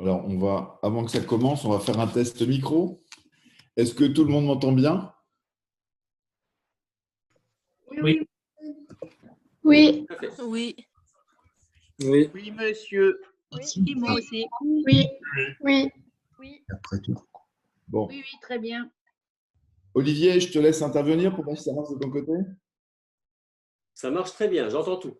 Alors, avant que ça commence, on va faire un test micro. Est-ce que tout le monde m'entend bien? Oui. Oui. Oui. Oui. Oui, monsieur. Oui, moi aussi. Oui. Oui. Oui. Après tout. Bon. Oui, très bien. Olivier, je te laisse intervenir pour voir si ça marche de ton côté. Ça marche très bien, j'entends tout.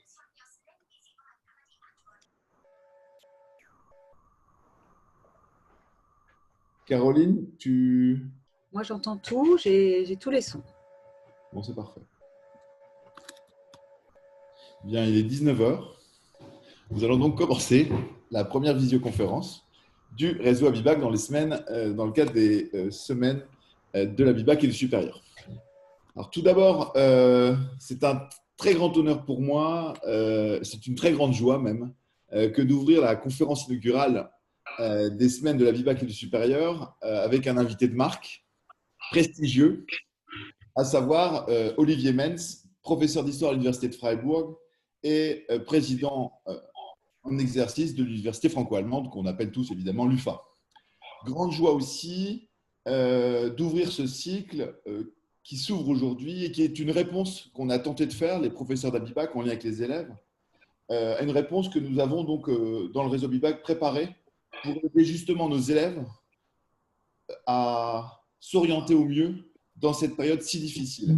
Caroline, tu… Moi, j'entends tout, j'ai tous les sons. Bon, c'est parfait. Bien, il est 19 heures. Nous allons donc commencer la première visioconférence du réseau Abibac dans le cadre des semaines de l'Abibac et du supérieur. Alors, tout d'abord, c'est un très grand honneur pour moi, c'est une très grande joie même, que d'ouvrir la conférence inaugurale des semaines de l'Abibac et du supérieur avec un invité de marque prestigieux, à savoir Olivier Menz, professeur d'histoire à l'Université de Freiburg et président en exercice de l'Université franco-allemande, qu'on appelle tous évidemment l'UFA. Grande joie aussi d'ouvrir ce cycle qui s'ouvre aujourd'hui et qui est une réponse qu'on a tenté de faire, les professeurs d'Abibac en lien avec les élèves, une réponse que nous avons donc dans le réseau Abibac préparée pour aider justement nos élèves à s'orienter au mieux dans cette période si difficile.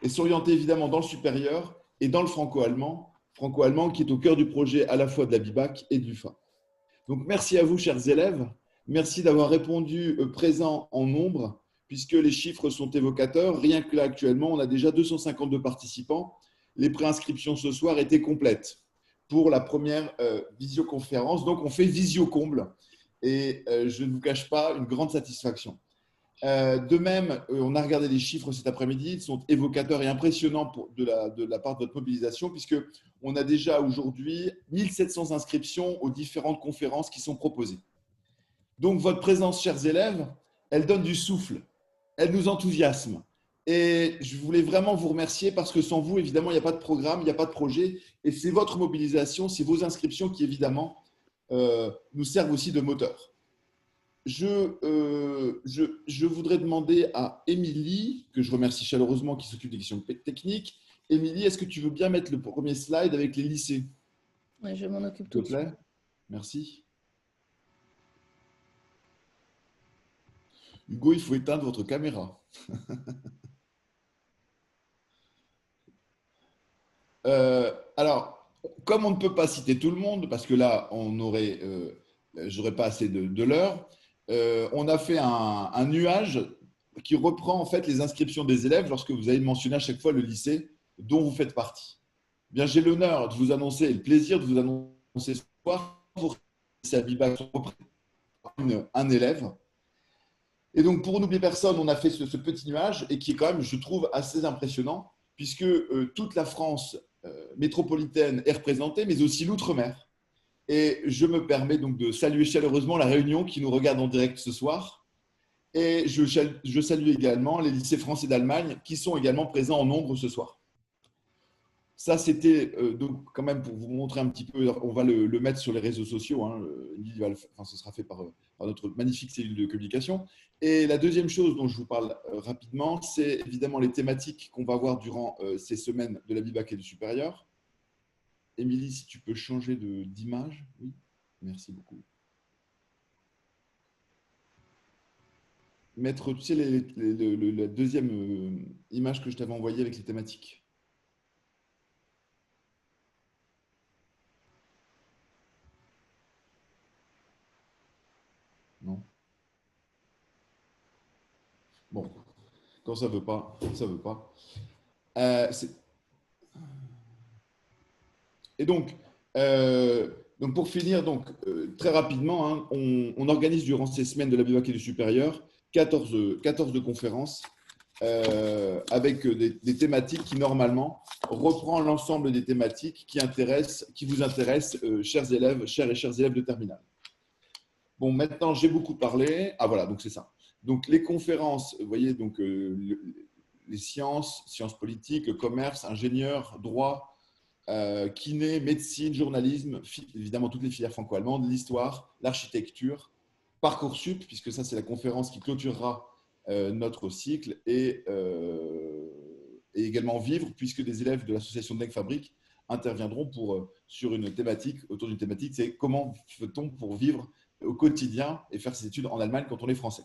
Et s'orienter évidemment dans le supérieur et dans le franco-allemand qui est au cœur du projet à la fois de l'Abibac et de l'UFA. Donc merci à vous, chers élèves. Merci d'avoir répondu présent en nombre, puisque les chiffres sont évocateurs. Rien que là, actuellement, on a déjà 252 participants. Les préinscriptions ce soir étaient complètes pour la première visioconférence. Donc, on fait visio-comble. Et je ne vous cache pas une grande satisfaction. De même, on a regardé les chiffres cet après-midi, ils sont évocateurs et impressionnants de la part de votre mobilisation, puisqu'on a déjà aujourd'hui 1700 inscriptions aux différentes conférences qui sont proposées. Donc, votre présence, chers élèves, elle donne du souffle, elle nous enthousiasme. Et je voulais vraiment vous remercier parce que sans vous, évidemment, il n'y a pas de programme, il n'y a pas de projet. Et c'est votre mobilisation, c'est vos inscriptions qui, évidemment, nous servent aussi de moteur. Je voudrais demander à Émilie, que je remercie chaleureusement, qui s'occupe des questions techniques. Émilie, est-ce que tu veux bien mettre le premier slide avec les lycées? Oui, je m'en occupe S'il tout te de suite. plaît. Merci. Hugo, il faut éteindre votre caméra. Alors, comme on ne peut pas citer tout le monde, parce que là, j'aurais pas assez de l'heure, on a fait un nuage qui reprend en fait les inscriptions des élèves lorsque vous avez mentionné à chaque fois le lycée dont vous faites partie. Bien, j'ai l'honneur de vous annoncer et le plaisir de vous annoncer ce soir pour Abibac un élève. Et donc, pour n'oublier personne, on a fait ce petit nuage et qui est quand même, je trouve, assez impressionnant puisque toute la France métropolitaine est représentée, mais aussi l'outre-mer. Et je me permets donc de saluer chaleureusement la Réunion qui nous regarde en direct ce soir. Et je salue également les lycées français d'Allemagne qui sont également présents en nombre ce soir. Ça, c'était donc quand même pour vous montrer un petit peu, on va le mettre sur les réseaux sociaux, hein, ce sera fait par notre magnifique cellule de communication. Et la deuxième chose dont je vous parle rapidement, c'est évidemment les thématiques qu'on va voir durant ces semaines de l'Abibac et du supérieur. Émilie, si tu peux changer d'image. Oui, merci beaucoup. Mettre, tu sais, la deuxième image que je t'avais envoyée avec les thématiques. Non. Bon, quand ça veut pas, ça veut pas. Et donc pour finir, très rapidement, hein, on organise durant ces semaines de la Bibac et du supérieur 14 de conférences avec des thématiques qui, normalement, reprend l'ensemble des thématiques qui vous intéressent, chers et chers élèves de terminale. Bon, maintenant, j'ai beaucoup parlé. Ah, voilà, donc c'est ça. Donc, les conférences, vous voyez, donc, les sciences politiques, le commerce, ingénieur, droit, kiné, médecine, journalisme, évidemment toutes les filières franco-allemandes, l'histoire, l'architecture, Parcoursup, puisque ça c'est la conférence qui clôturera notre cycle, et également Vivre, puisque des élèves de l'association Denk Fabrique interviendront sur une thématique, autour d'une thématique, c'est comment fait-on pour vivre au quotidien et faire ses études en Allemagne quand on est français.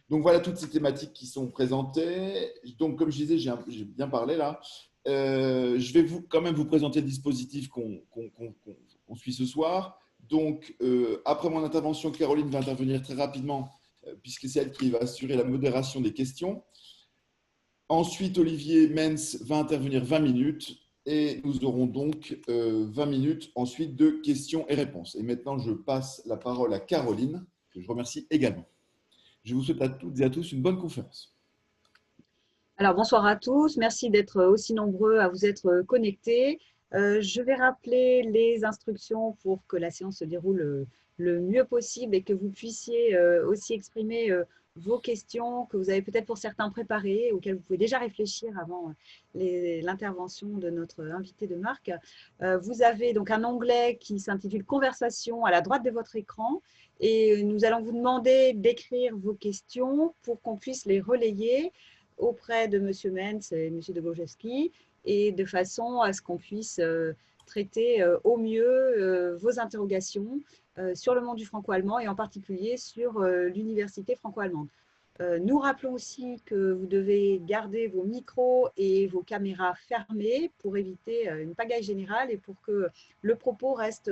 Donc voilà toutes ces thématiques qui sont présentées. Donc comme je disais, j'ai bien parlé là. Je vais quand même vous présenter le dispositif qu'on suit ce soir. Donc, après mon intervention, Caroline va intervenir très rapidement, puisque c'est elle qui va assurer la modération des questions. Ensuite, Olivier Menz va intervenir 20 minutes et nous aurons donc 20 minutes ensuite de questions et réponses. Et maintenant, je passe la parole à Caroline, que je remercie également. Je vous souhaite à toutes et à tous une bonne conférence. Alors, bonsoir à tous. Merci d'être aussi nombreux à vous être connectés. Je vais rappeler les instructions pour que la séance se déroule le mieux possible et que vous puissiez aussi exprimer vos questions que vous avez peut-être pour certains préparées, auxquelles vous pouvez déjà réfléchir avant l'intervention de notre invité de marque. Vous avez donc un onglet qui s'intitule « Conversation » à la droite de votre écran et nous allons vous demander d'écrire vos questions pour qu'on puisse les relayer auprès de M. Menz et M. de Gojewski, et de façon à ce qu'on puisse traiter au mieux vos interrogations sur le monde du franco-allemand et en particulier sur l'université franco-allemande. Nous rappelons aussi que vous devez garder vos micros et vos caméras fermés pour éviter une pagaille générale et pour que le propos reste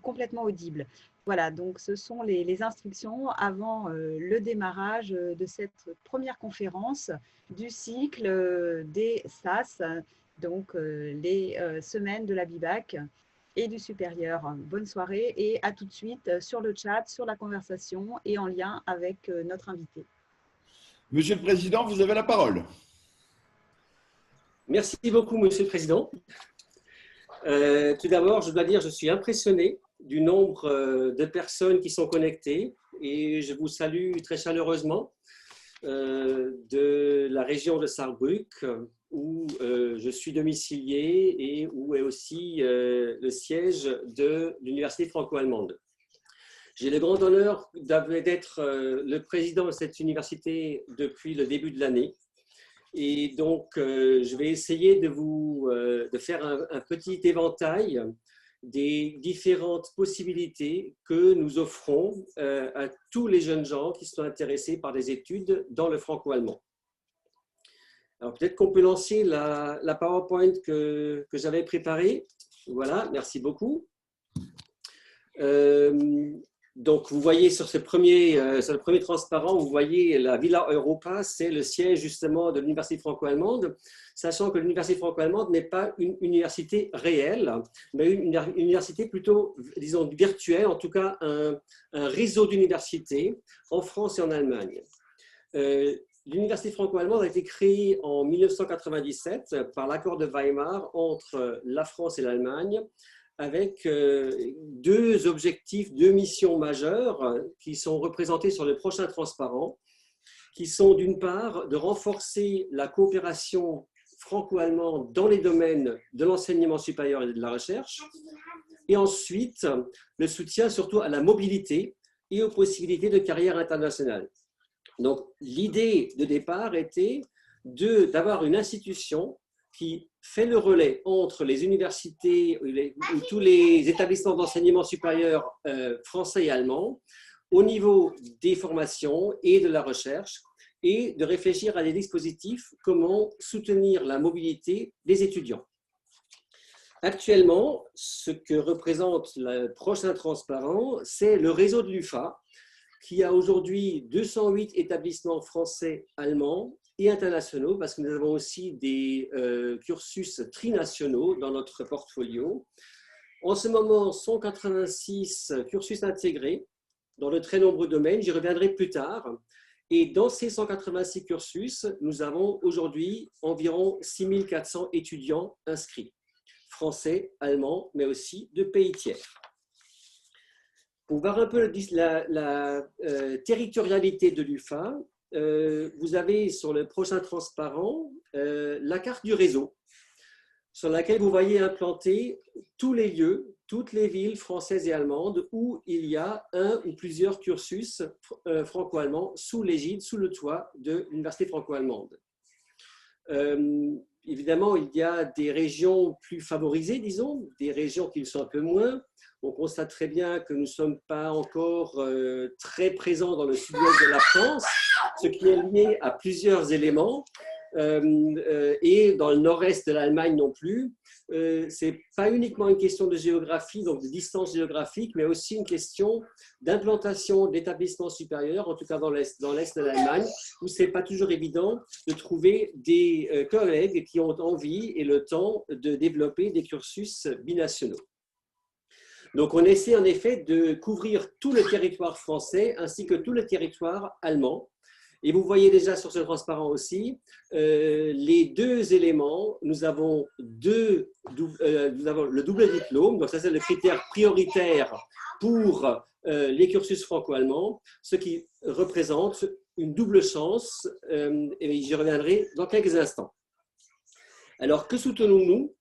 complètement audible. Voilà, donc ce sont les instructions avant le démarrage de cette première conférence du cycle des SAS, donc les semaines de la Bibac et du supérieur. Bonne soirée et à tout de suite sur le chat, sur la conversation et en lien avec notre invité. Monsieur le Président, vous avez la parole. Merci beaucoup, Monsieur le Président. Tout d'abord, je dois dire que je suis impressionné du nombre de personnes qui sont connectées et je vous salue très chaleureusement de la région de Saarbrück où je suis domicilié et où est aussi le siège de l'Université franco-allemande. J'ai le grand honneur d'être le président de cette université depuis le début de l'année. Et donc, je vais essayer de faire un petit éventail des différentes possibilités que nous offrons à tous les jeunes gens qui sont intéressés par des études dans le franco-allemand. Alors, peut-être qu'on peut lancer la PowerPoint que j'avais préparée. Voilà, merci beaucoup. Donc, vous voyez sur le premier transparent, vous voyez la Villa Europa, c'est le siège justement de l'Université franco-allemande, sachant que l'Université franco-allemande n'est pas une université réelle, mais une université plutôt, disons, virtuelle, en tout cas un réseau d'universités en France et en Allemagne. L'Université franco-allemande a été créée en 1997 par l'accord de Weimar entre la France et l'Allemagne, avec deux objectifs, deux missions majeures qui sont représentées sur le prochain transparent, qui sont d'une part de renforcer la coopération franco-allemande dans les domaines de l'enseignement supérieur et de la recherche, et ensuite le soutien surtout à la mobilité et aux possibilités de carrière internationale. Donc l'idée de départ était d'avoir une institution qui fait le relais entre les universités ou tous les établissements d'enseignement supérieur français et allemands au niveau des formations et de la recherche et de réfléchir à des dispositifs, comment soutenir la mobilité des étudiants. Actuellement, ce que représente le prochain transparent, c'est le réseau de l'UFA qui a aujourd'hui 208 établissements français allemands et internationaux, parce que nous avons aussi des cursus trinationaux dans notre portfolio. En ce moment, 186 cursus intégrés dans de très nombreux domaines, j'y reviendrai plus tard. Et dans ces 186 cursus, nous avons aujourd'hui environ 6400 étudiants inscrits, français, allemands, mais aussi de pays tiers. Pour voir un peu la territorialité de l'UFA, vous avez sur le prochain transparent la carte du réseau, sur laquelle vous voyez implanter tous les lieux, toutes les villes françaises et allemandes où il y a un ou plusieurs cursus franco-allemands sous l'égide, sous le toit de l'université franco-allemande. Évidemment, il y a des régions plus favorisées, disons, des régions qui le sont un peu moins. On constate très bien que nous ne sommes pas encore très présents dans le sud-ouest de la France, ce qui est lié à plusieurs éléments. Et dans le nord-est de l'Allemagne non plus. Ce n'est pas uniquement une question de géographie, donc de distance géographique, mais aussi une question d'implantation d'établissements supérieurs, en tout cas dans l'est de l'Allemagne, où ce n'est pas toujours évident de trouver des collègues qui ont envie et le temps de développer des cursus binationaux. Donc, on essaie en effet de couvrir tout le territoire français ainsi que tout le territoire allemand. Et vous voyez déjà sur ce transparent aussi les deux éléments. Nous avons le double diplôme, donc ça c'est le critère prioritaire pour les cursus franco-allemands, ce qui représente une double chance, et j'y reviendrai dans quelques instants. Alors, que soutenons-nous?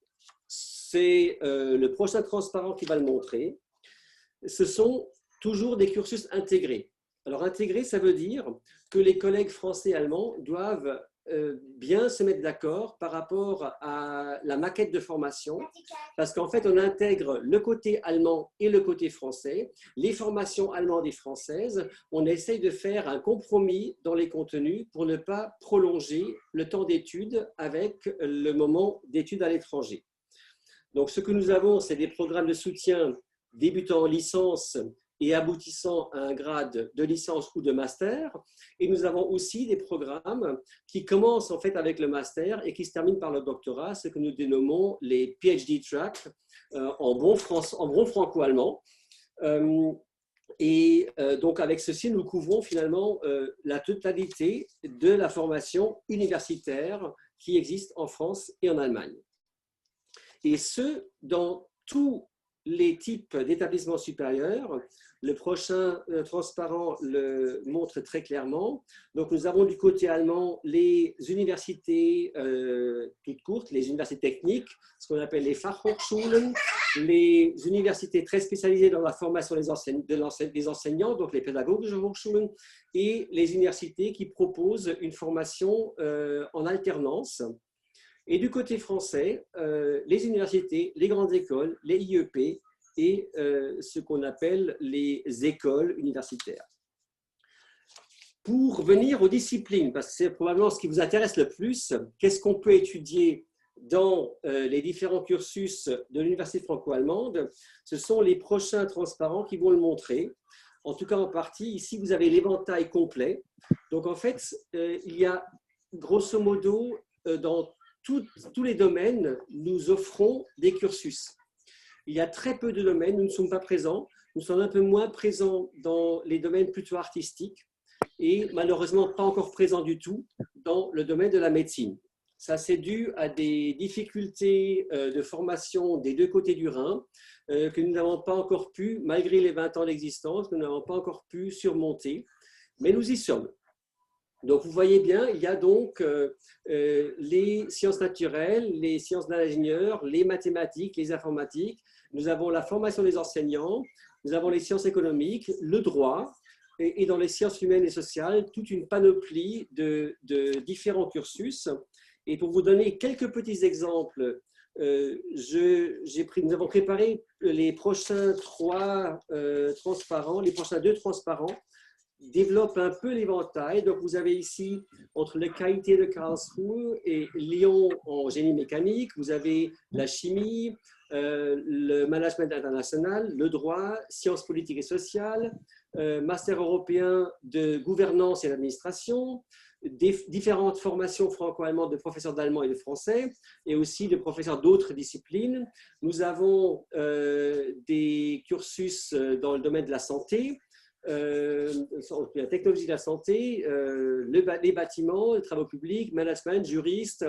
C'est le prochain transparent qui va le montrer. Ce sont toujours des cursus intégrés. Alors, intégrés, ça veut dire que les collègues français et allemands doivent bien se mettre d'accord par rapport à la maquette de formation, parce qu'en fait, on intègre le côté allemand et le côté français. Les formations allemandes et françaises, on essaye de faire un compromis dans les contenus pour ne pas prolonger le temps d'études avec le moment d'études à l'étranger. Donc, ce que nous avons, c'est des programmes de soutien débutant en licence et aboutissant à un grade de licence ou de master. Et nous avons aussi des programmes qui commencent en fait avec le master et qui se terminent par le doctorat, ce que nous dénommons les PhD tracks en bon franco-allemand. Donc avec ceci, nous couvrons finalement la totalité de la formation universitaire qui existe en France et en Allemagne. Et ce, dans tous les types d'établissements supérieurs. Le prochain transparent le montre très clairement. Donc, nous avons du côté allemand les universités toutes courtes, les universités techniques, ce qu'on appelle les Fachhochschulen, les universités très spécialisées dans la formation des enseignants, donc les pédagogische Hochschulen, et les universités qui proposent une formation en alternance. Et du côté français, les universités, les grandes écoles, les IEP et ce qu'on appelle les écoles universitaires. Pour venir aux disciplines, parce que c'est probablement ce qui vous intéresse le plus, qu'est-ce qu'on peut étudier dans les différents cursus de l'université franco-allemande? Ce sont les prochains transparents qui vont le montrer. En tout cas, en partie, ici, vous avez l'éventail complet. Donc, en fait, il y a grosso modo dans tous les domaines, nous offrons des cursus. Il y a très peu de domaines où nous ne sommes pas présents. Nous sommes un peu moins présents dans les domaines plutôt artistiques et malheureusement pas encore présents du tout dans le domaine de la médecine. Ça, c'est dû à des difficultés de formation des deux côtés du Rhin que nous n'avons pas encore pu, malgré les 20 ans d'existence, nous n'avons pas encore pu surmonter. Mais nous y sommes. Donc, vous voyez bien, il y a donc les sciences naturelles, les sciences de l'ingénieur, les mathématiques, les informatiques. Nous avons la formation des enseignants, nous avons les sciences économiques, le droit, et dans les sciences humaines et sociales, toute une panoplie de différents cursus. Et pour vous donner quelques petits exemples, nous avons préparé les prochains 3 transparents, les prochains 2 transparents, développe un peu l'éventail. Donc, vous avez ici, entre le KIT de Karlsruhe et Lyon en génie mécanique, vous avez la chimie, le management international, le droit, sciences politiques et sociales, master européen de gouvernance et d'administration, différentes formations franco-allemandes de professeurs d'allemand et de français, et aussi de professeurs d'autres disciplines. Nous avons des cursus dans le domaine de la santé, la technologie de la santé, les bâtiments, les travaux publics, management, juristes.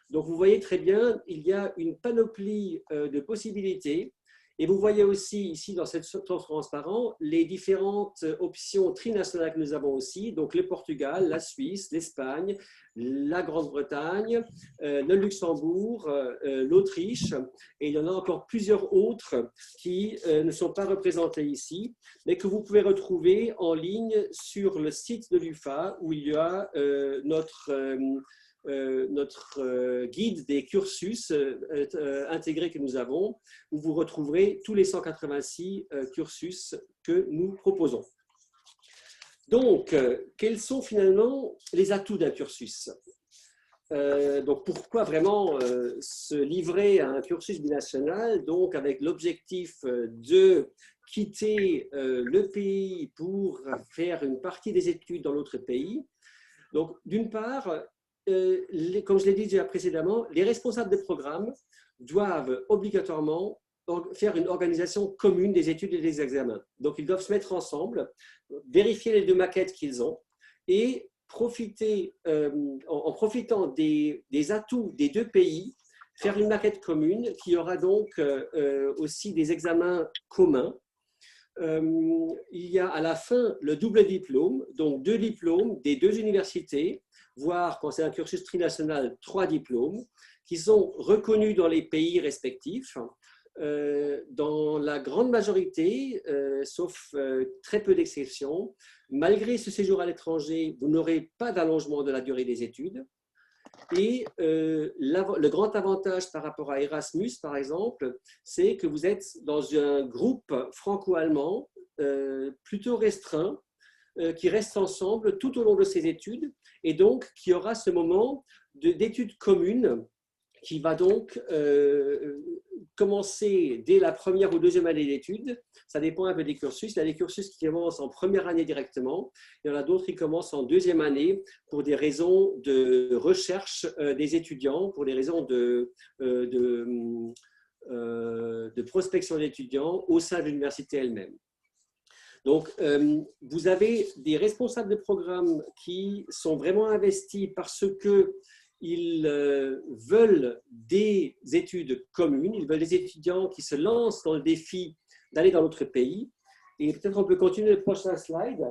Donc vous voyez très bien, il y a une panoplie de possibilités. Et vous voyez aussi ici dans cette transparent les différentes options trinationales que nous avons aussi, donc le Portugal, la Suisse, l'Espagne, la Grande-Bretagne, le Luxembourg, l'Autriche, et il y en a encore plusieurs autres qui ne sont pas représentés ici, mais que vous pouvez retrouver en ligne sur le site de l'UFA où il y a notre guide des cursus intégrés que nous avons, où vous retrouverez tous les 186 cursus que nous proposons. Donc, quels sont finalement les atouts d'un cursus? Donc, pourquoi vraiment se livrer à un cursus binational, donc avec l'objectif de quitter le pays pour faire une partie des études dans l'autre pays? Donc, d'une part, comme je l'ai dit déjà précédemment, les responsables de programme doivent obligatoirement faire une organisation commune des études et des examens. Donc, ils doivent se mettre ensemble, vérifier les 2 maquettes qu'ils ont et profiter, en profitant des atouts des 2 pays, faire une maquette commune qui aura donc aussi des examens communs. Il y a à la fin le double diplôme, donc 2 diplômes des 2 universités, voire quand c'est un cursus trinational, 3 diplômes, qui sont reconnus dans les pays respectifs. Dans la grande majorité, sauf très peu d'exceptions, malgré ce séjour à l'étranger, vous n'aurez pas d'allongement de la durée des études. Et le grand avantage par rapport à Erasmus, par exemple, c'est que vous êtes dans un groupe franco-allemand plutôt restreint, qui restent ensemble tout au long de ces études et donc qui aura ce moment d'études communes qui va donc commencer dès la première ou deuxième année d'études. Ça dépend un peu des cursus. Il y a des cursus qui commencent en première année directement. Il y en a d'autres qui commencent en deuxième année pour des raisons de recherche des étudiants, pour des raisons de prospection d'étudiants au sein de l'université elle-même. Donc, vous avez des responsables de programme qui sont vraiment investis parce qu'ils veulent des études communes, ils veulent des étudiants qui se lancent dans le défi d'aller dans l'autre pays. Et peut-être on peut continuer le prochain slide.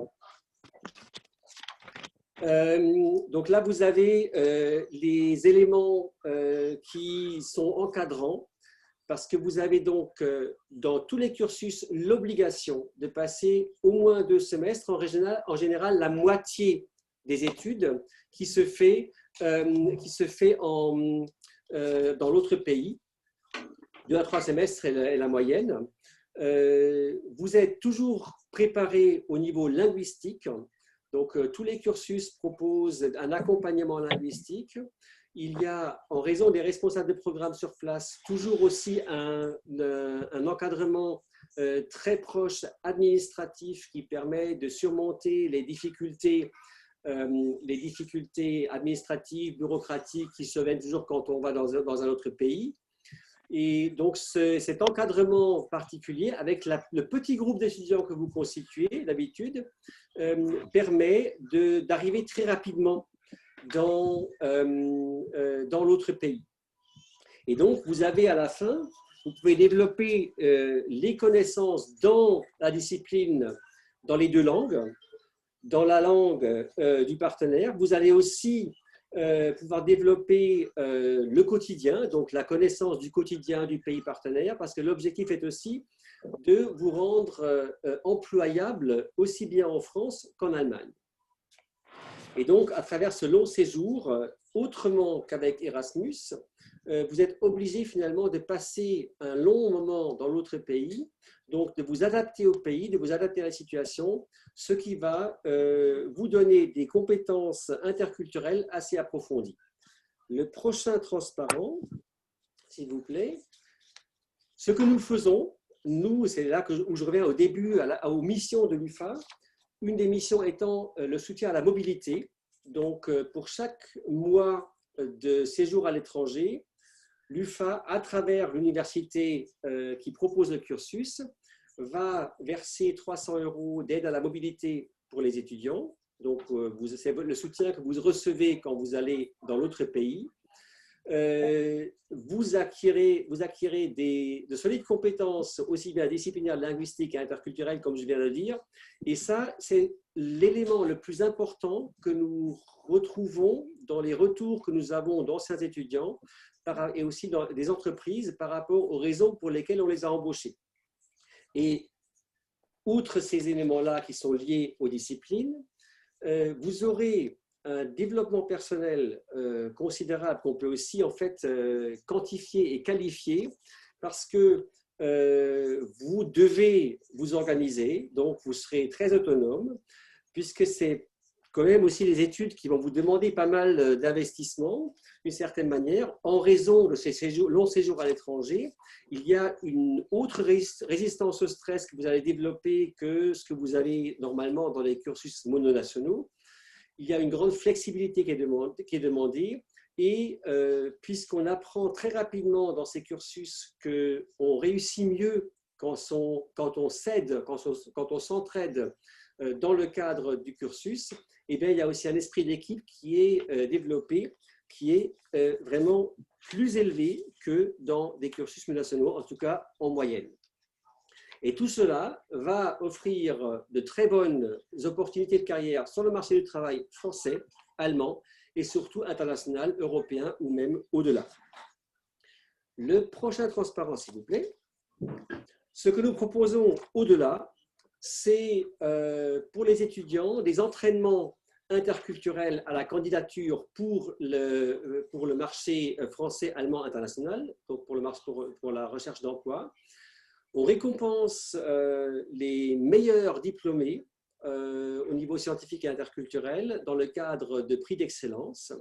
Donc là, vous avez les éléments qui sont encadrants. Parce que vous avez donc dans tous les cursus l'obligation de passer au moins 2 semestres, en général la moitié des études qui se fait dans l'autre pays. 2 à 3 semestres est la moyenne. Vous êtes toujours préparé au niveau linguistique. Donc tous les cursus proposent un accompagnement linguistique. Il y a, en raison des responsables de programme sur place, toujours aussi un encadrement très proche administratif qui permet de surmonter les difficultés administratives, bureaucratiques qui se viennent toujours quand on va dans un autre pays. Et donc, cet encadrement particulier, avec le petit groupe d'étudiants que vous constituez d'habitude, permet d'arriver très rapidement dans l'autre pays. Et donc, vous avez à la fin, vous pouvez développer les connaissances dans la discipline, dans les 2 langues, dans la langue du partenaire. Vous allez aussi pouvoir développer le quotidien, donc la connaissance du quotidien du pays partenaire, parce que l'objectif est aussi de vous rendre employable aussi bien en France qu'en Allemagne. Et donc, à travers ce long séjour, autrement qu'avec Erasmus, vous êtes obligé finalement de passer un long moment dans l'autre pays, donc de vous adapter au pays, de vous adapter à la situation, ce qui va vous donner des compétences interculturelles assez approfondies. Le prochain transparent, s'il vous plaît. Ce que nous faisons, nous, c'est là où je reviens au début aux missions de l'UFA, une des missions étant le soutien à la mobilité. donc, pour chaque mois de séjour à l'étranger, l'UFA, à travers l'université qui propose le cursus, va verser 300 € d'aide à la mobilité pour les étudiants. Donc, c'est le soutien que vous recevez quand vous allez dans l'autre pays. Vous acquérez de solides compétences aussi bien disciplinaires, linguistiques et interculturelles, comme je viens de le dire. Et ça, c'est l'élément le plus important que nous retrouvons dans les retours que nous avons d'anciens étudiants et aussi dans des entreprises par rapport aux raisons pour lesquelles on les a embauchés. Et outre ces éléments-là qui sont liés aux disciplines, vous aurez un développement personnel considérable qu'on peut aussi en fait quantifier et qualifier parce que vous devez vous organiser, donc vous serez très autonome puisque c'est quand même aussi les études qui vont vous demander pas mal d'investissement d'une certaine manière. En raison de ces longs séjours à l'étranger, il y a une autre résistance au stress que vous allez développer que ce que vous avez normalement dans les cursus mononationaux. Il y a une grande flexibilité qui est demandée et puisqu'on apprend très rapidement dans ces cursus qu'on réussit mieux quand on s'entraide dans le cadre du cursus, eh bien, il y a aussi un esprit d'équipe qui est développé, qui est vraiment plus élevé que dans des cursus nationaux, en tout cas en moyenne. Et tout cela va offrir de très bonnes opportunités de carrière sur le marché du travail français, allemand et surtout international, européen ou même au-delà. Le prochain transparent, s'il vous plaît. Ce que nous proposons au-delà, c'est pour les étudiants des entraînements interculturels à la candidature pour le marché français, allemand, international, donc pour la recherche d'emploi. On récompense les meilleurs diplômés au niveau scientifique et interculturel dans le cadre de prix d'excellence.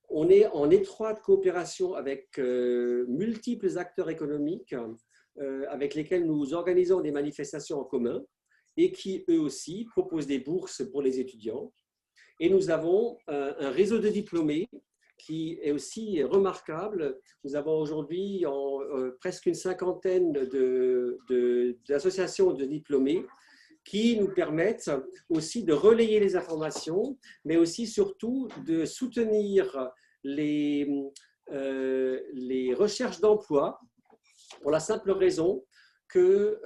On est en étroite coopération avec multiples acteurs économiques avec lesquels nous organisons des manifestations en commun et qui, eux aussi, proposent des bourses pour les étudiants. Et nous avons un réseau de diplômés qui est aussi remarquable. Nous avons aujourd'hui presque une cinquantaine d'associations de diplômés qui nous permettent aussi de relayer les informations, mais aussi surtout de soutenir les recherches d'emploi pour la simple raison que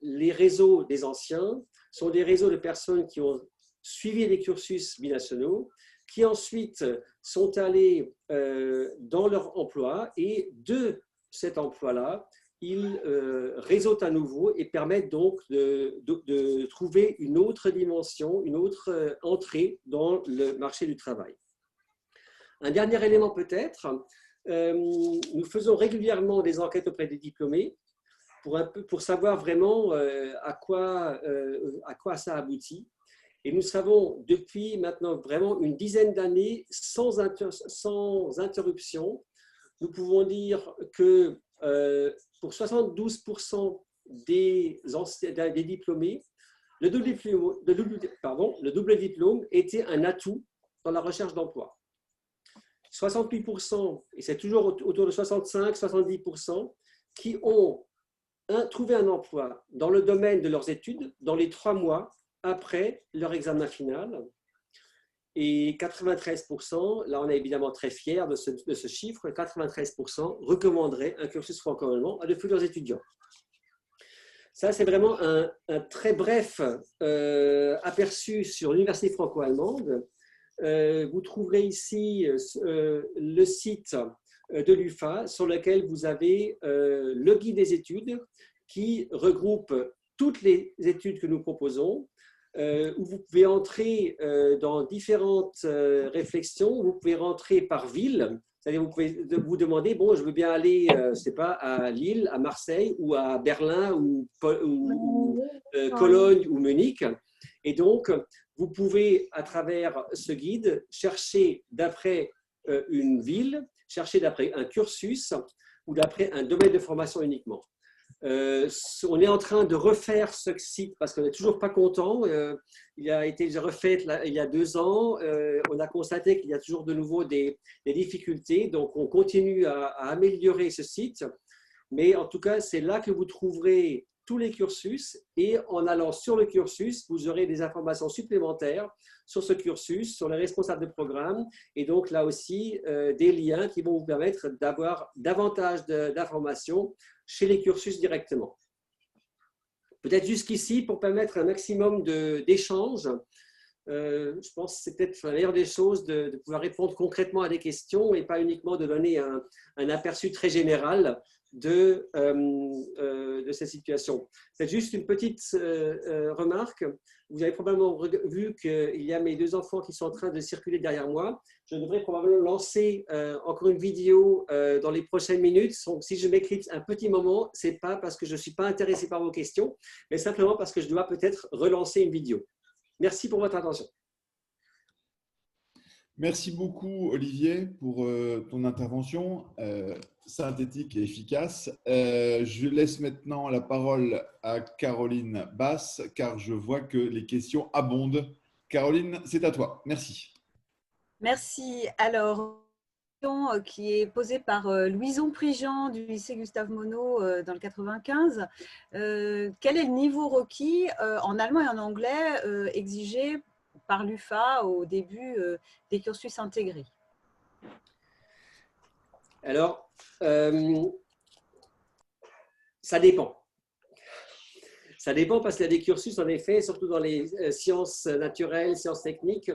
les réseaux des anciens sont des réseaux de personnes qui ont suivi des cursus binationaux, qui ensuite sont allés dans leur emploi et de cet emploi-là, ils réseautent à nouveau et permettent donc de trouver une autre dimension, une autre entrée dans le marché du travail. Un dernier élément peut-être, nous faisons régulièrement des enquêtes auprès des diplômés pour savoir vraiment à quoi ça aboutit. Et nous savons depuis maintenant vraiment une dizaine d'années, sans interruption, nous pouvons dire que pour 72% des diplômés, le double diplôme était un atout dans la recherche d'emploi. 68%, et c'est toujours autour de 65-70%, qui ont trouvé un emploi dans le domaine de leurs études dans les 3 mois après leur examen final. Et 93%, là on est évidemment très fiers de ce chiffre, 93% recommanderaient un cursus franco-allemand à de futurs étudiants. Ça, c'est vraiment un très bref aperçu sur l'université franco-allemande. Vous trouverez ici le site de l'UFA sur lequel vous avez le guide des études qui regroupe toutes les études que nous proposons, où vous pouvez entrer dans différentes réflexions. Vous pouvez rentrer par ville, c'est-à-dire vous pouvez vous demander, bon, je veux bien aller, je sais pas, à Lille, à Marseille, ou à Berlin, ou Cologne, ou Munich. Et donc, vous pouvez, à travers ce guide, chercher d'après une ville, chercher d'après un cursus, ou d'après un domaine de formation uniquement. On est en train de refaire ce site parce qu'on n'est toujours pas content. Il a été refait il y a 2 ans. On a constaté qu'il y a toujours de nouveau des difficultés. Donc, on continue à améliorer ce site. Mais en tout cas, c'est là que vous trouverez tous les cursus. Et en allant sur le cursus, vous aurez des informations supplémentaires sur ce cursus, sur les responsables de programme. Et donc, là aussi, des liens qui vont vous permettre d'avoir davantage d'informations chez les cursus directement. Peut-être jusqu'ici, pour permettre un maximum d'échanges, je pense que c'est peut-être la meilleure des choses de pouvoir répondre concrètement à des questions et pas uniquement de donner un aperçu très général de cette situation. C'est juste une petite remarque. Vous avez probablement vu qu'il y a mes 2 enfants qui sont en train de circuler derrière moi. Je devrais probablement lancer encore une vidéo dans les prochaines minutes. Donc, si je m'éclipse un petit moment, ce n'est pas parce que je ne suis pas intéressé par vos questions, mais simplement parce que je dois peut-être relancer une vidéo. Merci pour votre attention. Merci beaucoup, Olivier, pour ton intervention synthétique et efficace. Je laisse maintenant la parole à Caroline Basse, car je vois que les questions abondent. Caroline, c'est à toi. Merci. Merci. Alors, qui est posée par Louison Prigent du lycée Gustave Monod dans le 95. Quel est le niveau requis en allemand et en anglais exigé par l'UFA au début des cursus intégrés? Alors, ça dépend. Ça dépend parce qu'il y a des cursus, en effet, surtout dans les sciences naturelles, sciences techniques,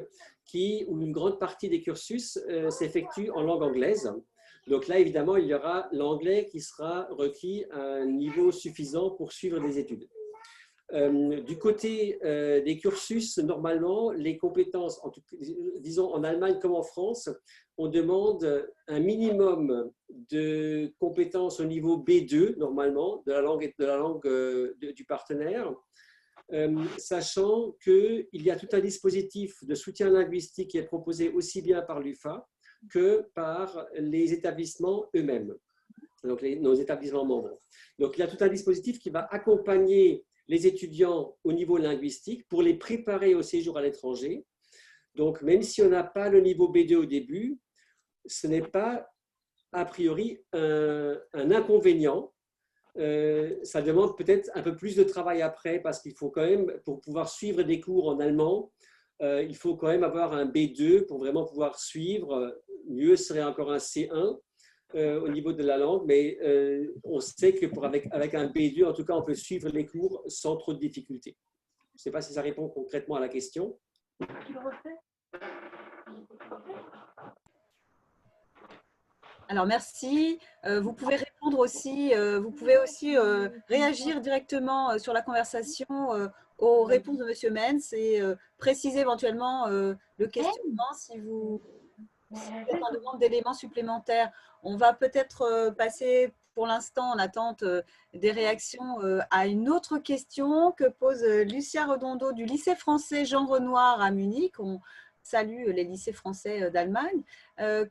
où une grande partie des cursus s'effectue en langue anglaise. Donc là, évidemment, il y aura l'anglais qui sera requis à un niveau suffisant pour suivre des études. Du côté des cursus, normalement, les compétences, disons en Allemagne comme en France, on demande un minimum de compétences au niveau B2, normalement, de la langue du partenaire, sachant qu'il y a tout un dispositif de soutien linguistique qui est proposé aussi bien par l'UFA que par les établissements eux-mêmes, donc nos établissements membres. Donc, il y a tout un dispositif qui va accompagner les étudiants au niveau linguistique pour les préparer au séjour à l'étranger. Donc, même si on n'a pas le niveau B2 au début, ce n'est pas a priori un inconvénient. Ça demande peut-être un peu plus de travail après parce qu'il faut quand même, pour pouvoir suivre des cours en allemand, il faut quand même avoir un B2 pour vraiment pouvoir suivre. Mieux serait encore un C1 au niveau de la langue, mais on sait que avec un B2, en tout cas, on peut suivre les cours sans trop de difficultés. Je ne sais pas si ça répond concrètement à la question. Alors, merci. Vous pouvez répondre aussi, vous pouvez aussi réagir directement sur la conversation aux réponses de M. Menz et préciser éventuellement le questionnement si vous êtes en demande d'éléments supplémentaires. On va peut-être passer pour l'instant en attente des réactions à une autre question que pose Lucia Redondo du lycée français Jean Renoir à Munich. On salue les lycées français d'Allemagne.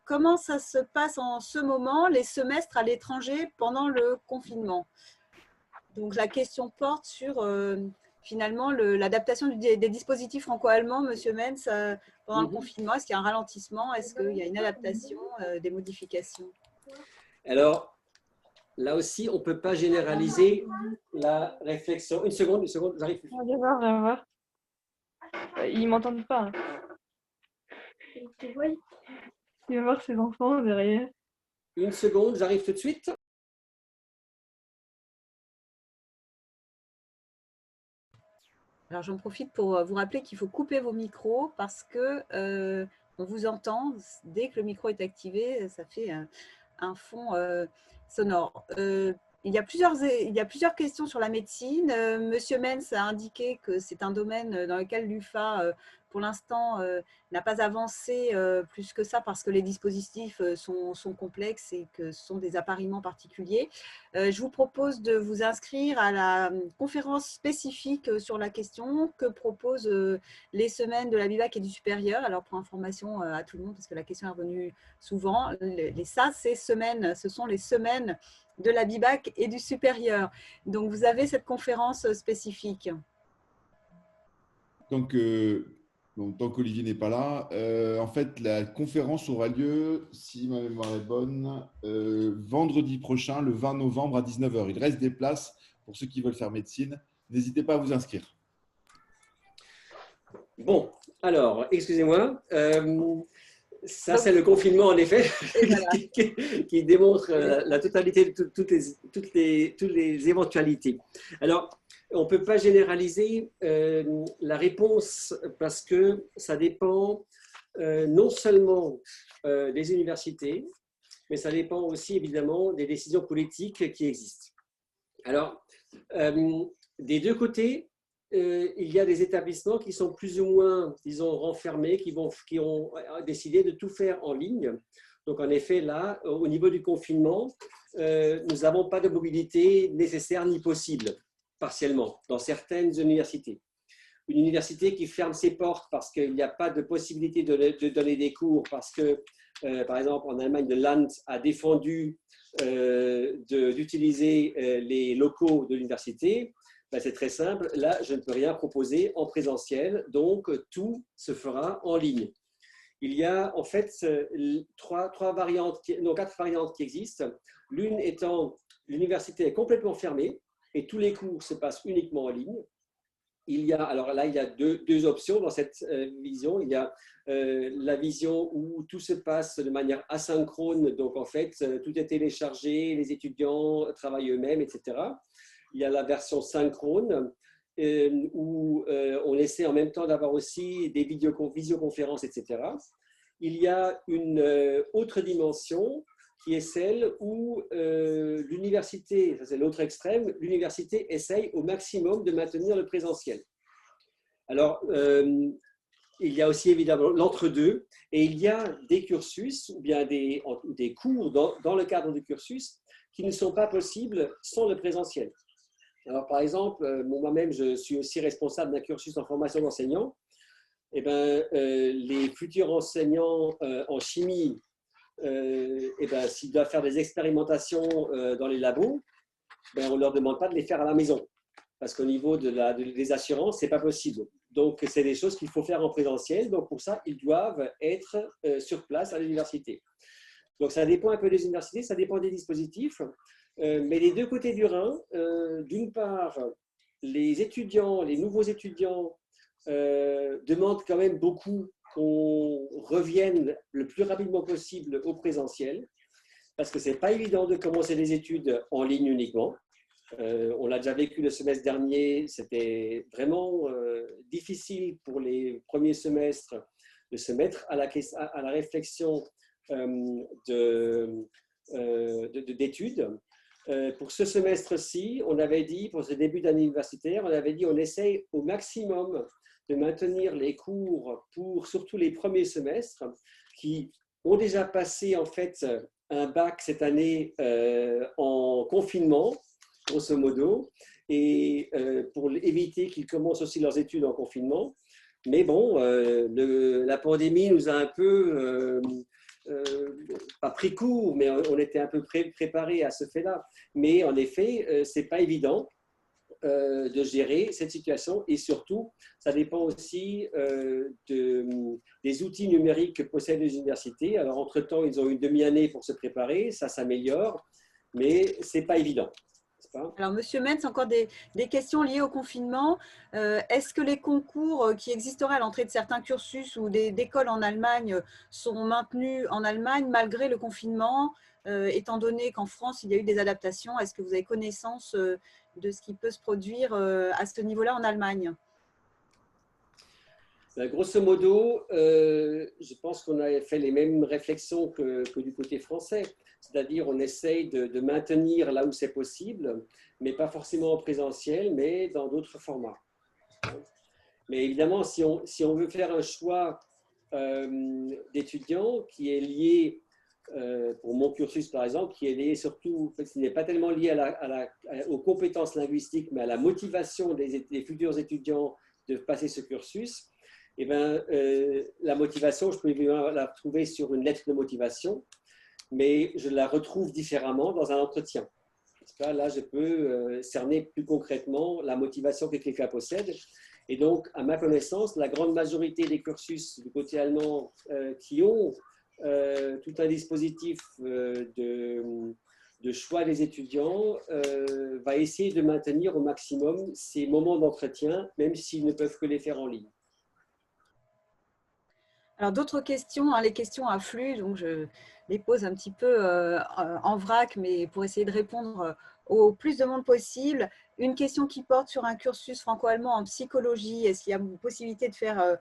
Comment ça se passe en ce moment, les semestres à l'étranger pendant le confinement? Donc la question porte sur finalement l'adaptation des dispositifs franco-allemands, M. Menz, pendant le confinement. Est-ce qu'il y a un ralentissement? Est-ce qu'il y a une adaptation, des modifications? Alors, là aussi, on ne peut pas généraliser la réflexion. Une seconde, j'arrive. Viens voir. Ils ne m'entendent pas. Il va voir ses enfants derrière. Une seconde, j'arrive tout de suite. Alors, j'en profite pour vous rappeler qu'il faut couper vos micros parce que on vous entend. Dès que le micro est activé, ça fait un fond sonore. Il y a plusieurs questions sur la médecine. Monsieur Menz a indiqué que c'est un domaine dans lequel l'UFA pour l'instant, n'a pas avancé plus que ça parce que les dispositifs sont complexes et que ce sont des appariements particuliers. Je vous propose de vous inscrire à la conférence spécifique sur la question que proposent les semaines de la BIBAC et du supérieur. Alors, pour information à tout le monde, parce que la question est revenue souvent, ce sont les semaines de la BIBAC et du supérieur. Donc, vous avez cette conférence spécifique. Donc, tant qu'Olivier n'est pas là, en fait, la conférence aura lieu, si ma mémoire est bonne, vendredi prochain, le 20 novembre à 19 h. Il reste des places pour ceux qui veulent faire médecine. N'hésitez pas à vous inscrire. Bon, alors, excusez-moi. Ça, c'est le confinement, en effet, qui démontre la totalité de toutes les éventualités. Alors, on ne peut pas généraliser la réponse parce que ça dépend non seulement des universités, mais ça dépend aussi évidemment des décisions politiques qui existent. Alors, des deux côtés, il y a des établissements qui sont plus ou moins, disons, renfermés, qui ont décidé de tout faire en ligne. Donc, en effet, là, au niveau du confinement, nous n'avons pas de mobilité nécessaire ni possible, partiellement, dans certaines universités. Une université qui ferme ses portes parce qu'il n'y a pas de possibilité de donner des cours, parce que, par exemple, en Allemagne, le Land a défendu d'utiliser les locaux de l'université. Ben, c'est très simple, là, je ne peux rien proposer en présentiel, donc tout se fera en ligne. Il y a en fait quatre variantes qui existent. L'une étant, l'université est complètement fermée et tous les cours se passent uniquement en ligne. Alors là, il y a deux options dans cette vision. Il y a la vision où tout se passe de manière asynchrone, donc en fait, tout est téléchargé, les étudiants travaillent eux-mêmes, etc. Il y a la version synchrone où on essaie en même temps d'avoir aussi des visioconférences, etc. Il y a une autre dimension qui est celle où l'université, ça c'est l'autre extrême, l'université essaye au maximum de maintenir le présentiel. Alors, il y a aussi évidemment l'entre-deux et il y a des cursus ou bien des cours dans le cadre du cursus qui ne sont pas possibles sans le présentiel. Alors, par exemple, moi-même, je suis aussi responsable d'un cursus en formation d'enseignants. Eh ben, les futurs enseignants en chimie, eh ben, s'ils doivent faire des expérimentations dans les labos, ben, on ne leur demande pas de les faire à la maison. Parce qu'au niveau des assurances, ce n'est pas possible. Donc, c'est des choses qu'il faut faire en présentiel. Donc, pour ça, ils doivent être sur place à l'université. Donc, ça dépend un peu des universités, ça dépend des dispositifs. Mais les deux côtés du Rhin, d'une part, les étudiants, les nouveaux étudiants demandent quand même beaucoup qu'on revienne le plus rapidement possible au présentiel, parce que ce n'est pas évident de commencer les études en ligne uniquement. On l'a déjà vécu le semestre dernier, c'était vraiment difficile pour les premiers semestres de se mettre à la réflexion d'études. Pour ce semestre-ci, on avait dit, pour ce début d'année universitaire, on avait dit on essaye au maximum de maintenir les cours pour surtout les premiers semestres qui ont déjà passé en fait un bac cette année en confinement, grosso modo, et pour éviter qu'ils commencent aussi leurs études en confinement. Mais bon, la pandémie nous a un peu... pas pris court, mais on était un peu préparé à ce fait-là. Mais en effet, ce n'est pas évident de gérer cette situation et surtout, ça dépend aussi des outils numériques que possèdent les universités. Alors, entre-temps, ils ont une demi-année pour se préparer, ça s'améliore, mais ce n'est pas évident. Alors, Monsieur Metz, encore des questions liées au confinement. Est-ce que les concours qui existeraient à l'entrée de certains cursus ou d'écoles en Allemagne sont maintenus en Allemagne malgré le confinement, étant donné qu'en France, il y a eu des adaptations? Est-ce que vous avez connaissance de ce qui peut se produire à ce niveau-là en Allemagne? Grosso modo, je pense qu'on a fait les mêmes réflexions que du côté français. C'est-à-dire, on essaye de maintenir là où c'est possible, mais pas forcément en présentiel, mais dans d'autres formats. Mais évidemment, si on veut faire un choix d'étudiant qui est lié, pour mon cursus par exemple, qui est lié surtout, qui n'est pas tellement lié aux compétences linguistiques, mais à la motivation des futurs étudiants de passer ce cursus, eh bien, la motivation, je peux la retrouver sur une lettre de motivation, mais je la retrouve différemment dans un entretien. Là, je peux cerner plus concrètement la motivation que quelqu'un possède. Et donc, à ma connaissance, la grande majorité des cursus du côté allemand qui ont tout un dispositif de choix des étudiants va essayer de maintenir au maximum ces moments d'entretien, même s'ils ne peuvent que les faire en ligne. Alors, d'autres questions, hein, les questions affluent, donc je les pose un petit peu en vrac, mais pour essayer de répondre au plus de monde possible. Une question qui porte sur un cursus franco-allemand en psychologie. Est-ce qu'il y a une possibilité de faire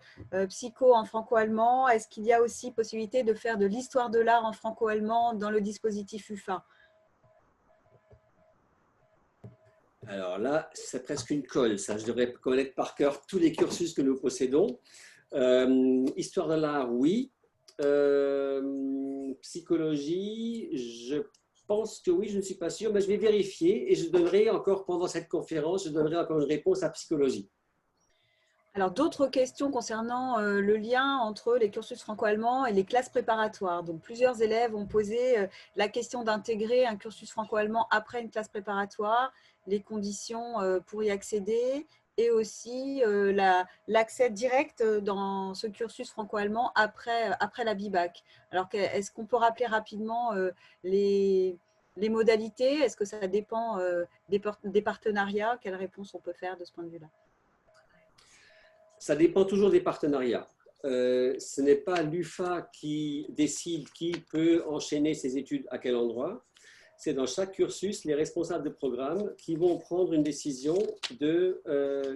psycho en franco-allemand? Est-ce qu'il y a aussi possibilité de faire de l'histoire de l'art en franco-allemand dans le dispositif UFA? Alors là, c'est presque une colle, ça. Je devrais connaître par cœur tous les cursus que nous possédons. Histoire de l'art, oui. Psychologie, je pense que oui, je ne suis pas sûr, mais je vais vérifier et je donnerai encore, pendant cette conférence, je donnerai encore une réponse à psychologie. Alors, d'autres questions concernant le lien entre les cursus franco-allemands et les classes préparatoires. Donc, plusieurs élèves ont posé la question d'intégrer un cursus franco-allemand après une classe préparatoire, les conditions pour y accéder et aussi l'accès direct dans ce cursus franco-allemand après la BIBAC. Alors, est-ce qu'on peut rappeler rapidement les modalités? Est-ce que ça dépend des partenariats? Quelle réponse on peut faire de ce point de vue-là? Ça dépend toujours des partenariats. Ce n'est pas l'UFA qui décide qui peut enchaîner ses études à quel endroit. C'est dans chaque cursus les responsables de programme qui vont prendre une décision de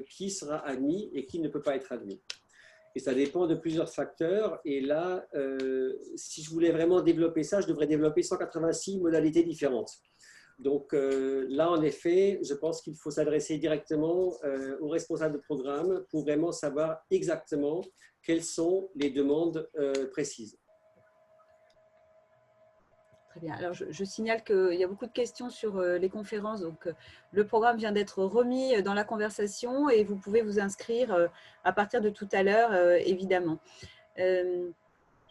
qui sera admis et qui ne peut pas être admis. Et ça dépend de plusieurs facteurs. Et là, si je voulais vraiment développer ça, je devrais développer 186 modalités différentes. Donc là, en effet, je pense qu'il faut s'adresser directement aux responsables de programme pour vraiment savoir exactement quelles sont les demandes précises. Très bien. Alors, je signale qu'il y a beaucoup de questions sur les conférences. Donc, le programme vient d'être remis dans la conversation et vous pouvez vous inscrire à partir de tout à l'heure, évidemment.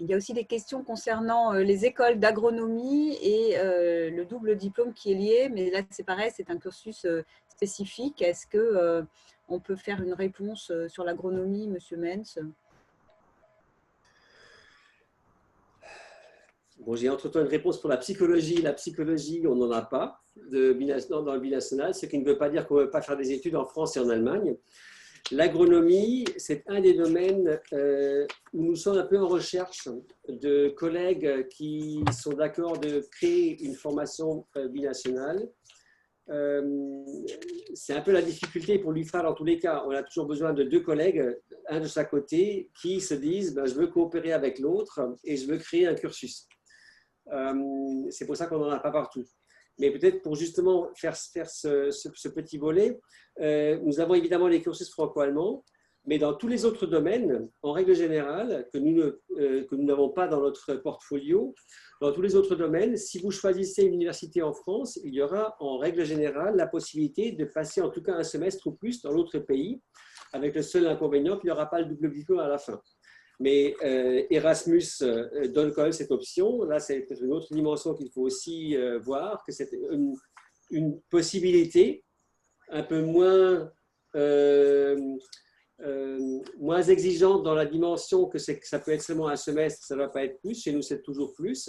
Il y a aussi des questions concernant les écoles d'agronomie et le double diplôme qui est lié. Mais là, c'est pareil, c'est un cursus spécifique. Est-ce qu'on peut faire une réponse sur l'agronomie, Monsieur Menz? Bon, j'ai entre-temps une réponse pour la psychologie. La psychologie, on n'en a pas dans le binational, ce qui ne veut pas dire qu'on ne veut pas faire des études en France et en Allemagne. L'agronomie, c'est un des domaines où nous sommes un peu en recherche de collègues qui sont d'accord de créer une formation binationale. C'est un peu la difficulté pour l'UFA dans tous les cas. On a toujours besoin de deux collègues, un de chaque côté, qui se disent je veux coopérer avec l'autre et je veux créer un cursus. C'est pour ça qu'on n'en a pas partout. Mais peut-être pour justement faire ce petit volet, nous avons évidemment les cursus franco-allemands, mais dans tous les autres domaines, en règle générale, que nous n'avons pas dans notre portfolio, dans tous les autres domaines, si vous choisissez une université en France, il y aura en règle générale la possibilité de passer en tout cas un semestre ou plus dans l'autre pays, avec le seul inconvénient qu'il n'y aura pas le double diplôme à la fin. Mais Erasmus donne quand même cette option. Là, c'est une autre dimension qu'il faut aussi voir, que c'est une possibilité un peu moins exigeante dans la dimension que ça peut être seulement un semestre, ça ne va pas être plus. Chez nous, c'est toujours plus.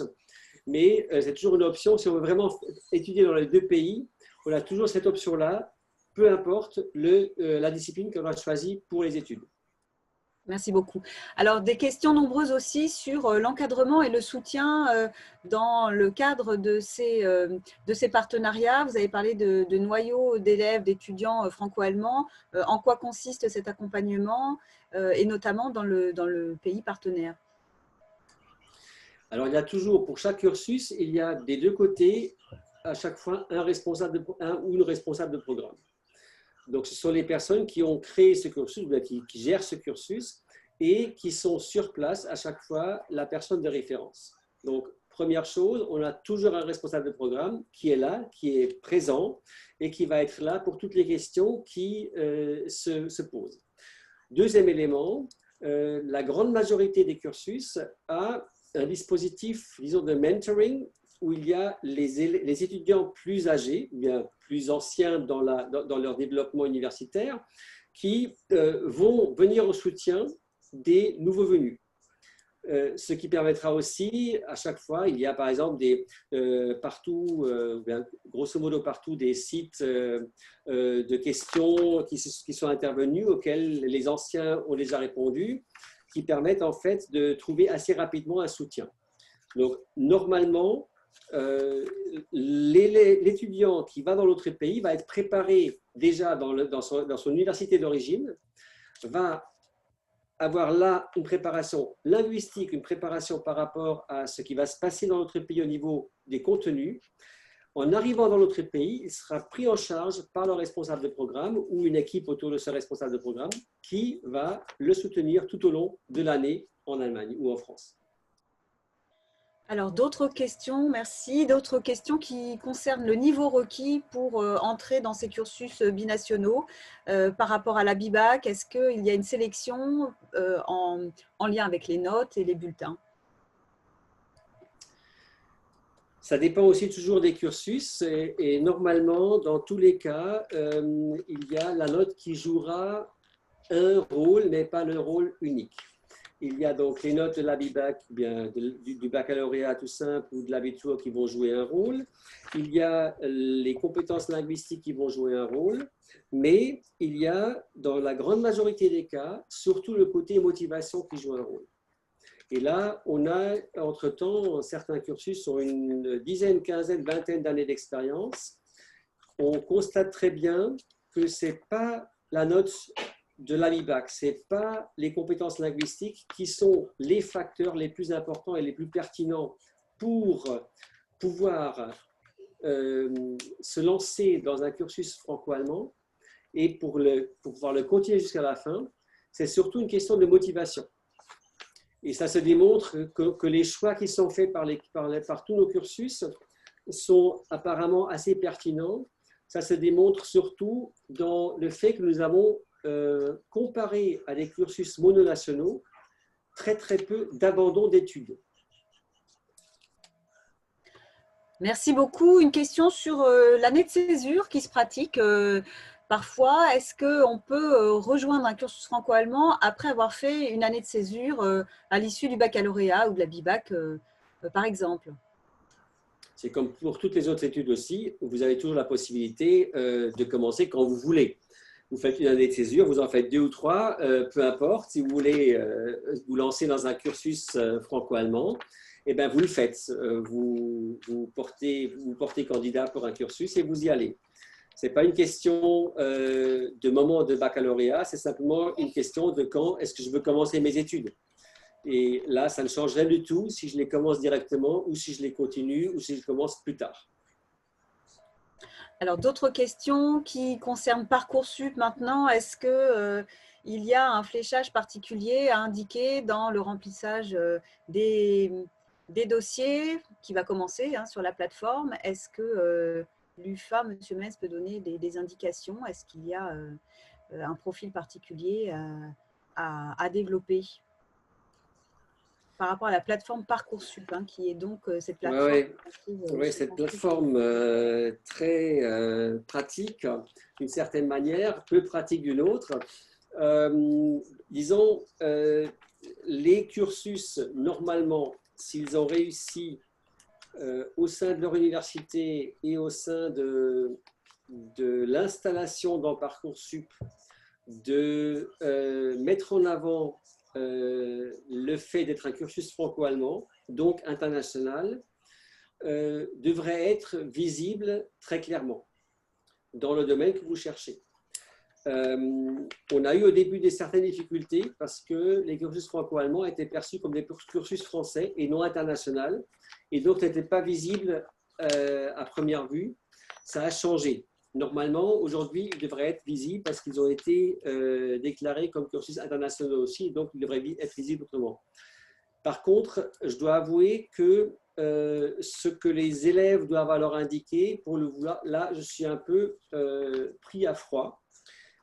Mais c'est toujours une option. Si on veut vraiment étudier dans les deux pays, on a toujours cette option-là, peu importe la discipline qu'on a choisie pour les études. Merci beaucoup. Alors, des questions nombreuses aussi sur l'encadrement et le soutien dans le cadre de ces partenariats. Vous avez parlé de noyaux d'élèves, d'étudiants franco-allemands. En quoi consiste cet accompagnement et notamment dans le pays partenaire? Alors, il y a toujours, pour chaque cursus, il y a des deux côtés, à chaque fois, un ou une responsable de programme. Donc, ce sont les personnes qui ont créé ce cursus, qui gèrent ce cursus et qui sont sur place à chaque fois la personne de référence. Donc, première chose, on a toujours un responsable de programme qui est là, qui est présent et qui va être là pour toutes les questions qui se posent. Deuxième élément, la grande majorité des cursus a un dispositif, disons, de mentoring où il y a les étudiants plus âgés, bien plus anciens dans leur développement universitaire, qui vont venir au soutien des nouveaux venus. Ce qui permettra aussi, à chaque fois, il y a par exemple partout, grosso modo partout, des sites de questions qui sont intervenus auxquels les anciens ont déjà répondu, qui permettent en fait de trouver assez rapidement un soutien. Donc, normalement, l'étudiant qui va dans l'autre pays va être préparé déjà dans son université d'origine, va avoir là une préparation linguistique, une préparation par rapport à ce qui va se passer dans notre pays au niveau des contenus. En arrivant dans notre pays, il sera pris en charge par le responsable de programme ou une équipe autour de ce responsable de programme qui va le soutenir tout au long de l'année en Allemagne ou en France. Alors, d'autres questions, merci. D'autres questions qui concernent le niveau requis pour entrer dans ces cursus binationaux par rapport à la BIBAC. Est-ce qu'il y a une sélection en lien avec les notes et les bulletins? Ça dépend aussi toujours des cursus et normalement, dans tous les cas, il y a la note qui jouera un rôle, mais pas le rôle unique. Il y a donc les notes de la BIBAC, bien du baccalauréat tout simple ou de l'Abitur qui vont jouer un rôle. Il y a les compétences linguistiques qui vont jouer un rôle, mais il y a dans la grande majorité des cas, surtout le côté motivation qui joue un rôle. Et là, on a entre-temps, certains cursus ont une dizaine, quinzaine, vingtaine d'années d'expérience. On constate très bien que ce n'est pas la note de la BIBAC, ce n'est pas les compétences linguistiques qui sont les facteurs les plus importants et les plus pertinents pour pouvoir se lancer dans un cursus franco-allemand et pour pouvoir le continuer jusqu'à la fin. C'est surtout une question de motivation. Et ça se démontre que les choix qui sont faits par tous nos cursus sont apparemment assez pertinents. Ça se démontre surtout dans le fait que nous avons comparé à des cursus mononationaux, très peu d'abandon d'études. Merci beaucoup. Une question sur l'année de césure qui se pratique parfois. Est-ce qu'on peut rejoindre un cursus franco-allemand après avoir fait une année de césure à l'issue du baccalauréat ou de la BIBAC, par exemple? C'est comme pour toutes les autres études aussi, vous avez toujours la possibilité de commencer quand vous voulez. Vous faites une année de césure, vous en faites 2 ou 3, peu importe. Si vous voulez vous lancer dans un cursus franco-allemand, eh bien, vous le faites. Vous portez candidat pour un cursus et vous y allez. Ce n'est pas une question de moment de baccalauréat, c'est simplement une question de quand est-ce que je veux commencer mes études. Et là, ça ne change rien du tout si je les commence directement ou si je les continue ou si je commence plus tard. Alors, d'autres questions qui concernent Parcoursup maintenant. Est-ce qu'il y a un fléchage particulier à indiquer dans le remplissage des dossiers qui va commencer sur la plateforme? Est-ce que l'UFA, M. Metz, peut donner des indications? Est-ce qu'il y a un profil particulier à développer par rapport à la plateforme Parcoursup, qui est donc cette plateforme? Oui, cette plateforme très pratique d'une certaine manière, peu pratique d'une autre. Disons, les cursus, normalement, s'ils ont réussi au sein de leur université et au sein de l'installation dans Parcoursup, de mettre en avant le fait d'être un cursus franco-allemand, donc international, devrait être visible très clairement dans le domaine que vous cherchez. On a eu au début certaines difficultés parce que les cursus franco-allemands étaient perçus comme des cursus français et non internationaux et donc n'étaient pas visibles à première vue. Ça a changé. normalement, aujourd'hui, ils devraient être visibles parce qu'ils ont été déclarés comme cursus internationaux aussi, donc ils devraient être visibles autrement. Par contre, je dois avouer que ce que les élèves doivent alors indiquer, pour le vouloir, là, je suis un peu pris à froid.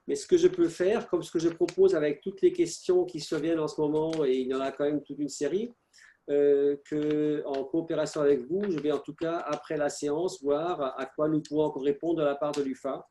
Mais ce que je peux faire, comme ce que je propose avec toutes les questions qui se viennent en ce moment, et il y en a quand même toute une série, qu'en coopération avec vous, je vais en tout cas, après la séance, voir à quoi nous pouvons encore répondre de la part de l'UFA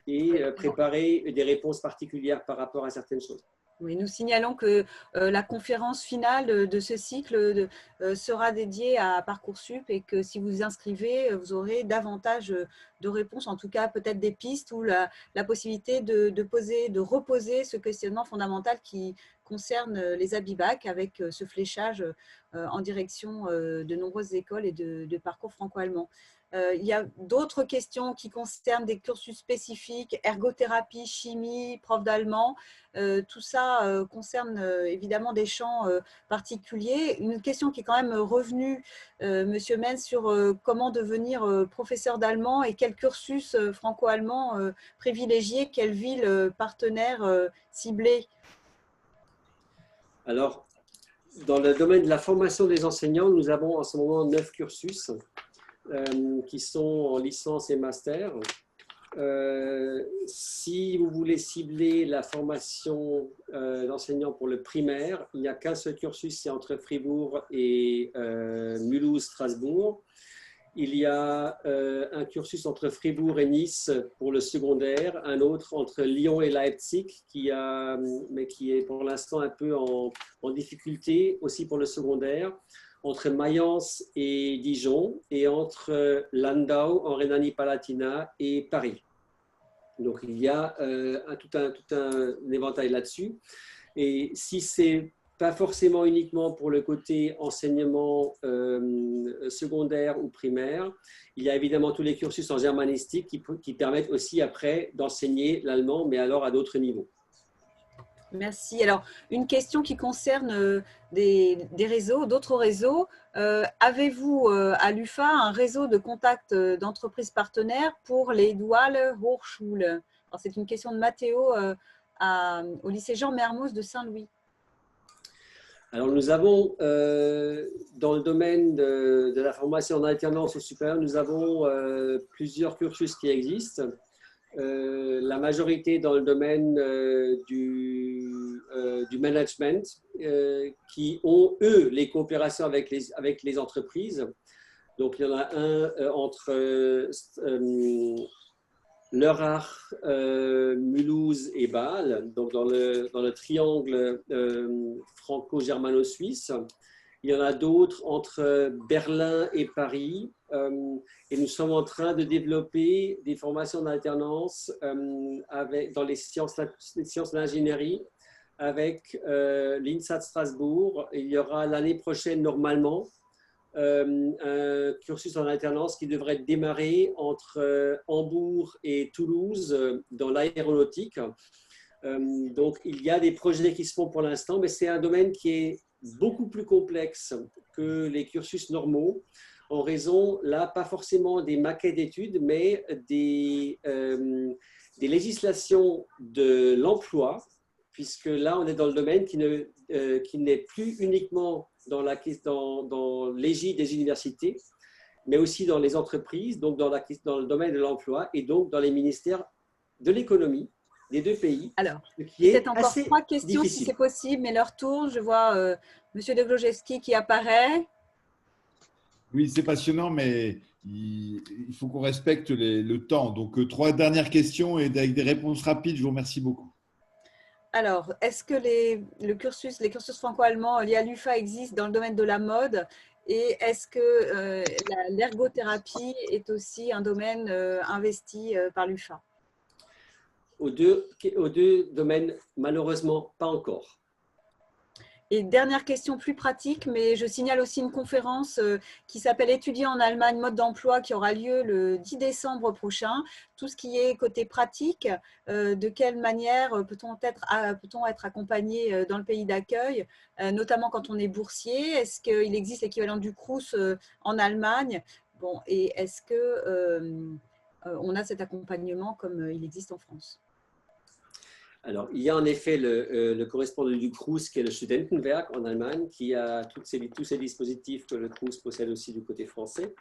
et préparer des réponses particulières par rapport à certaines choses. Oui, nous signalons que la conférence finale de ce cycle sera dédiée à Parcoursup et que si vous vous inscrivez, vous aurez davantage de réponses, en tout cas peut-être des pistes ou la possibilité de reposer ce questionnement fondamental qui concerne les ABIBAC avec ce fléchage en direction de nombreuses écoles et de parcours franco-allemands. Il y a d'autres questions qui concernent des cursus spécifiques, ergothérapie, chimie, prof d'allemand. Tout ça concerne évidemment des champs particuliers. Une question qui est quand même revenue, Monsieur Menz, sur comment devenir professeur d'allemand et quel cursus franco-allemand privilégié, quelle ville partenaire ciblée. Alors, dans le domaine de la formation des enseignants, nous avons en ce moment 9 cursus qui sont en licence et master. Si vous voulez cibler la formation d'enseignants pour le primaire, il n'y a qu'un seul cursus, c'est entre Fribourg et Mulhouse-Strasbourg. Il y a un cursus entre Fribourg et Nice pour le secondaire, un autre entre Lyon et Leipzig, mais qui est pour l'instant un peu en difficulté aussi pour le secondaire, entre Mayence et Dijon, et entre Landau en Rhénanie-Palatinat et Paris. Donc il y a tout un éventail là-dessus. Et si c'est pas forcément uniquement pour le côté enseignement secondaire ou primaire, il y a évidemment tous les cursus en germanistique qui permettent aussi après d'enseigner l'allemand, mais alors à d'autres niveaux. Merci. Alors, une question qui concerne des réseaux, d'autres réseaux. Avez-vous à l'UFA un réseau de contacts d'entreprises partenaires pour les Duale Hochschule? C'est une question de Mathéo au lycée Jean Mermoz de Saint-Louis. Alors, nous avons, dans le domaine de la formation en alternance au supérieur, nous avons plusieurs cursus qui existent. La majorité dans le domaine du management, qui ont, eux, les coopérations avec les entreprises. Donc, il y en a un entre Lörrach, Mulhouse et Bâle, donc dans le triangle franco-germano-suisse. Il y en a d'autres entre Berlin et Paris. Et nous sommes en train de développer des formations d'alternance dans les sciences d'ingénierie avec l'INSA de Strasbourg. Il y aura l'année prochaine, normalement, un cursus en alternance qui devrait démarrer entre Hambourg et Toulouse dans l'aéronautique. Donc, il y a des projets qui se font pour l'instant, mais c'est un domaine qui est beaucoup plus complexe que les cursus normaux, en raison, là, pas forcément des maquettes d'études, mais des législations de l'emploi, puisque là, on est dans le domaine qui n'est plus uniquement dans l'égide des universités, mais aussi dans les entreprises, donc dans le domaine de l'emploi et donc dans les ministères de l'économie des deux pays. Alors, peut-être encore 3 questions difficile. Si c'est possible, mais leur tour. Je vois Monsieur de Glojewski qui apparaît. Oui, c'est passionnant, mais il faut qu'on respecte le temps. Donc, 3 dernières questions et avec des réponses rapides. Je vous remercie beaucoup. Alors, est-ce que les cursus franco-allemands liés à l'UFA existent dans le domaine de la mode? Et est-ce que l'ergothérapie est aussi un domaine investi par l'UFA? Aux deux domaines, malheureusement, pas encore. Et dernière question plus pratique, mais je signale aussi une conférence qui s'appelle « Étudier en Allemagne, mode d'emploi » qui aura lieu le 10 décembre prochain. Tout ce qui est côté pratique, de quelle manière peut-on être accompagné dans le pays d'accueil, notamment quand on est boursier? Est-ce qu'il existe l'équivalent du Crous en Allemagne? Bon, et est-ce que on a cet accompagnement comme il existe en France? Alors, il y a en effet le correspondant du Crous, qui est le Studentenwerk en Allemagne, qui a tous ces dispositifs que le Crous possède aussi du côté français.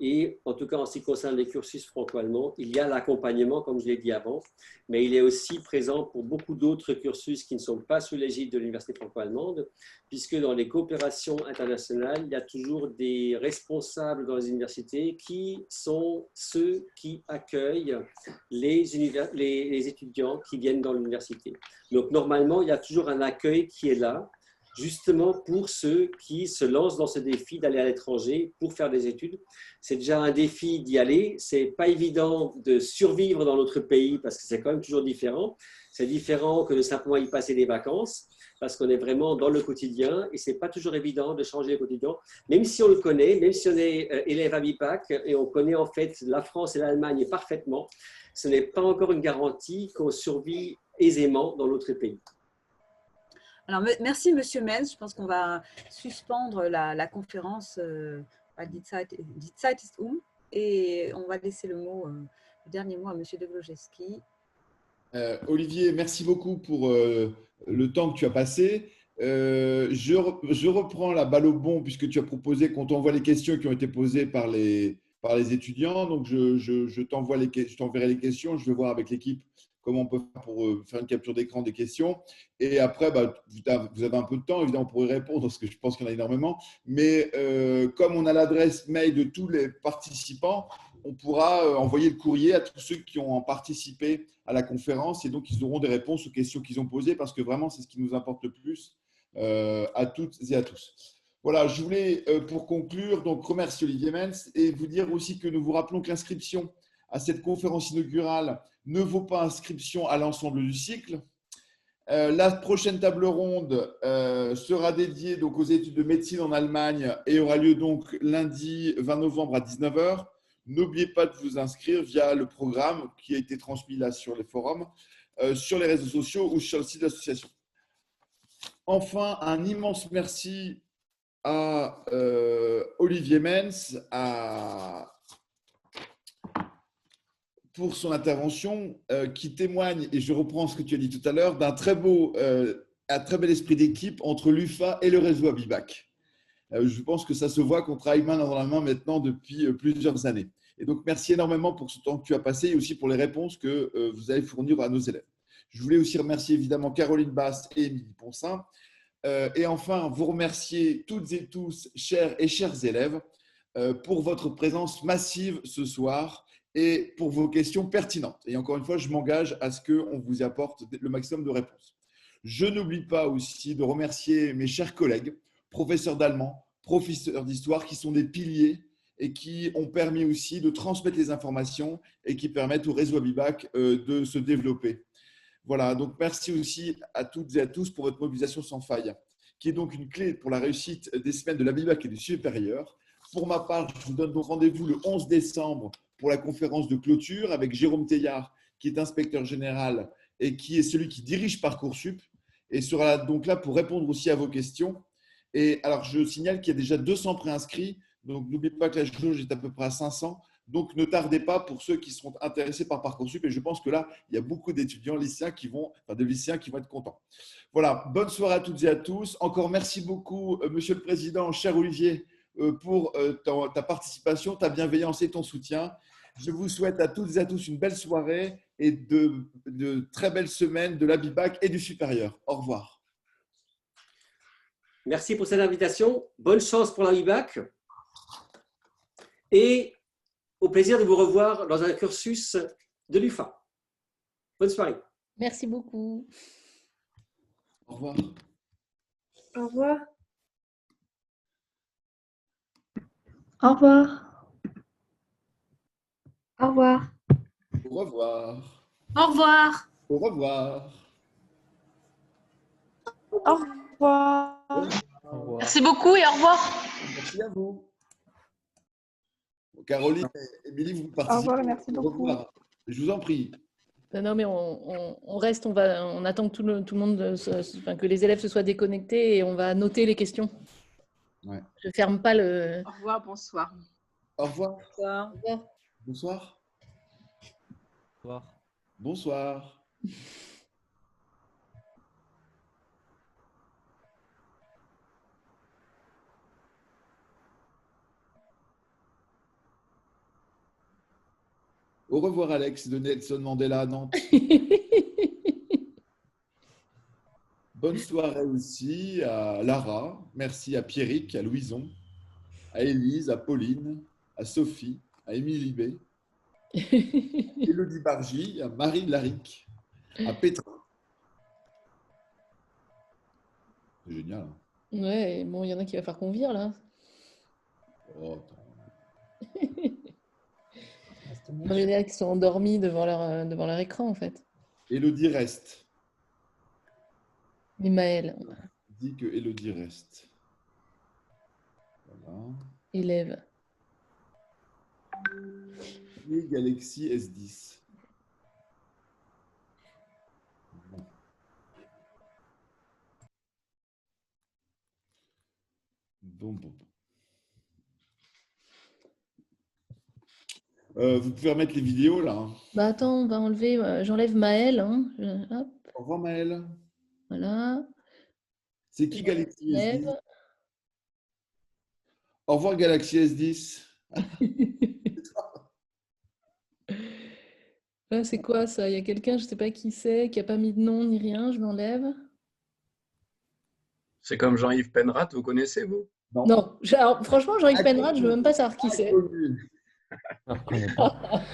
Et en tout cas, en ce qui concerne les cursus franco-allemands, il y a l'accompagnement, comme je l'ai dit avant, mais il est aussi présent pour beaucoup d'autres cursus qui ne sont pas sous l'égide de l'Université franco-allemande, puisque dans les coopérations internationales, il y a toujours des responsables dans les universités qui sont ceux qui accueillent les étudiants qui viennent dans l'université. Donc, normalement, il y a toujours un accueil qui est là, justement pour ceux qui se lancent dans ce défi d'aller à l'étranger pour faire des études. C'est déjà un défi d'y aller. Ce n'est pas évident de survivre dans notre pays parce que c'est quand même toujours différent. C'est différent que de simplement y passer des vacances parce qu'on est vraiment dans le quotidien et ce n'est pas toujours évident de changer le quotidien. Même si on le connaît, même si on est élève à BIPAC et on connaît en fait la France et l'Allemagne parfaitement, ce n'est pas encore une garantie qu'on survit aisément dans l'autre pays. Alors, merci, Monsieur Menz. Je pense qu'on va suspendre la conférence Die Zeit ist et on va laisser le dernier mot à Monsieur De Vlogowski. Olivier, merci beaucoup pour le temps que tu as passé. Je reprends la balle au bond puisque tu as proposé qu'on t'envoie les questions qui ont été posées par les étudiants. Donc, je t'enverrai les questions. Je vais voir avec l'équipe comment on peut faire pour faire une capture d'écran des questions. Et après, vous avez un peu de temps, évidemment, pour y répondre, parce que je pense qu'il y en a énormément. Mais comme on a l'adresse mail de tous les participants, on pourra envoyer le courrier à tous ceux qui ont participé à la conférence. Et donc, ils auront des réponses aux questions qu'ils ont posées, parce que vraiment, c'est ce qui nous importe le plus à toutes et à tous. Voilà, je voulais, pour conclure, donc remercier Olivier Menz et vous dire aussi que nous vous rappelons que l'inscription à cette conférence inaugurale ne vaut pas inscription à l'ensemble du cycle. La prochaine table ronde sera dédiée donc aux études de médecine en Allemagne et aura lieu donc lundi 20 novembre à 19 h. N'oubliez pas de vous inscrire via le programme qui a été transmis là sur les forums, sur les réseaux sociaux ou sur le site de l'association. Enfin, un immense merci à Olivier Menz, pour son intervention qui témoigne, et je reprends ce que tu as dit tout à l'heure, d'un très bel esprit d'équipe entre l'UFA et le réseau Abibac. Je pense que ça se voit qu'on travaille main dans la main maintenant depuis plusieurs années. Et donc, merci énormément pour ce temps que tu as passé et aussi pour les réponses que vous allez fournir à nos élèves. Je voulais aussi remercier évidemment Caroline Basse et Émilie Poncin. Et enfin, vous remercier toutes et tous, chers élèves, pour votre présence massive ce soir et pour vos questions pertinentes. Et encore une fois, je m'engage à ce qu'on vous apporte le maximum de réponses. Je n'oublie pas aussi de remercier mes chers collègues, professeurs d'allemand, professeurs d'histoire, qui sont des piliers et qui ont permis aussi de transmettre les informations et qui permettent au réseau Abibac de se développer. Voilà, donc merci aussi à toutes et à tous pour votre mobilisation sans faille, qui est donc une clé pour la réussite des semaines de l'Abibac et du supérieur. Pour ma part, je vous donne donc rendez-vous le 11 décembre pour la conférence de clôture avec Jérôme Teillard, qui est inspecteur général et qui est celui qui dirige Parcoursup et sera donc là pour répondre aussi à vos questions. Et alors, je signale qu'il y a déjà 200 préinscrits, donc n'oubliez pas que la jauge est à peu près à 500. Donc, ne tardez pas pour ceux qui seront intéressés par Parcoursup. Et je pense que là, il y a beaucoup d'étudiants lycéens de lycéens qui vont être contents. Voilà, bonne soirée à toutes et à tous. Encore merci beaucoup, Monsieur le Président, cher Olivier, pour ta participation, ta bienveillance et ton soutien. Je vous souhaite à toutes et à tous une belle soirée et de très belles semaines de l'Abibac et du supérieur. Au revoir. Merci pour cette invitation. Bonne chance pour l'Abibac. Et au plaisir de vous revoir dans un cursus de l'UFA. Bonne soirée. Merci beaucoup. Au revoir. Au revoir. Au revoir. Au revoir. Au revoir. Au revoir. Au revoir. Au revoir. Au revoir. Merci beaucoup et au revoir. Merci à vous. Caroline et Émilie, vous participez. Au revoir et merci beaucoup. Au revoir. Je vous en prie. Non, mais on reste, on attend que tout le monde, que les élèves se soient déconnectés et on va noter les questions. Ouais. Je ne ferme pas le… Au revoir, bonsoir. Au revoir. Bonsoir. Bonsoir. Bonsoir. Bonsoir. Au revoir, Alex de Nelson Mandela à Nantes. Bonne soirée aussi à Lara. Merci à Pierrick, à Louison, à Élise, à Pauline, à Sophie, à Émilie B, Élodie Bargy, à Marie Laric, à Petra. C'est génial. Hein. Ouais, bon, il y en a qui va faire qu'on vire là. Oh, attends. Non, mais il y en a qui sont endormis devant leur écran en fait. Élodie reste. Mais Maël, Dit que Élodie reste. Voilà. élève. Et Galaxy S10. Bon. Vous pouvez remettre les vidéos là. Hein. Bah attends, on va enlever, j'enlève Maël. Hein. Hop, Au revoir Maëlle. voilà. C'est qui Galaxy J'enlève. S10? Au revoir Galaxy S10. Là, c'est quoi ça? Il y a quelqu'un, je sais pas qui c'est, qui a pas mis de nom ni rien, je l'enlève. C'est comme Jean-Yves Penrat, vous connaissez, vous? Non, alors, franchement, Jean-Yves Penrad, je veux même pas savoir qui c'est. Je ne reconnais pas.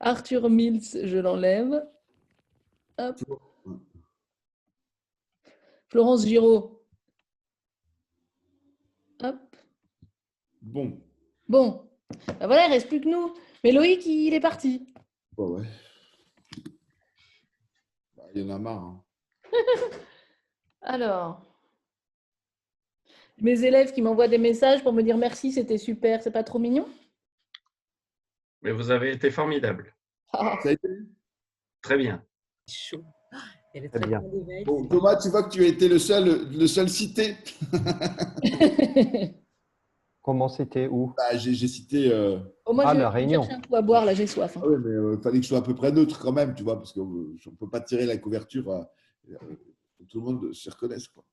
Arthur Mills, je l'enlève. Hop. Florence Giraud. Hop. Bon. Bon. Ben voilà, il ne reste plus que nous. Mais Loïc, il est parti. Oh ouais. Bah, il y en a marre. Hein. Alors. Mes élèves qui m'envoient des messages pour me dire merci, c'était super, c'est pas trop mignon? Mais vous avez été formidable. Ah. Ça a été... Très bien. Très bien. Bon, Thomas, tu vois que tu as été le seul cité. Comment c'était où? Bah, j'ai cité. Oh, moi, Ah, je la vais Réunion. chercher un coup à boire, là, j'ai soif. Hein. Ah oui, mais il fallait que je sois à peu près neutre quand même, tu vois, parce qu'on ne peut pas tirer la couverture. Tout le monde s'y reconnaisse. Quoi.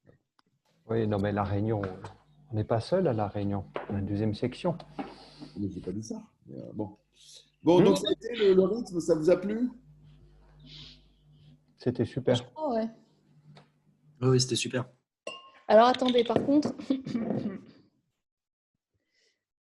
Oui, non, mais la Réunion, on n'est pas seul à la Réunion. On a une deuxième section. Mais je n'ai pas dit ça. Mais, bon, donc ça a été le rythme, ça vous a plu? C'était super. Oh, ouais. Oui, c'était super. Alors, attendez, par contre,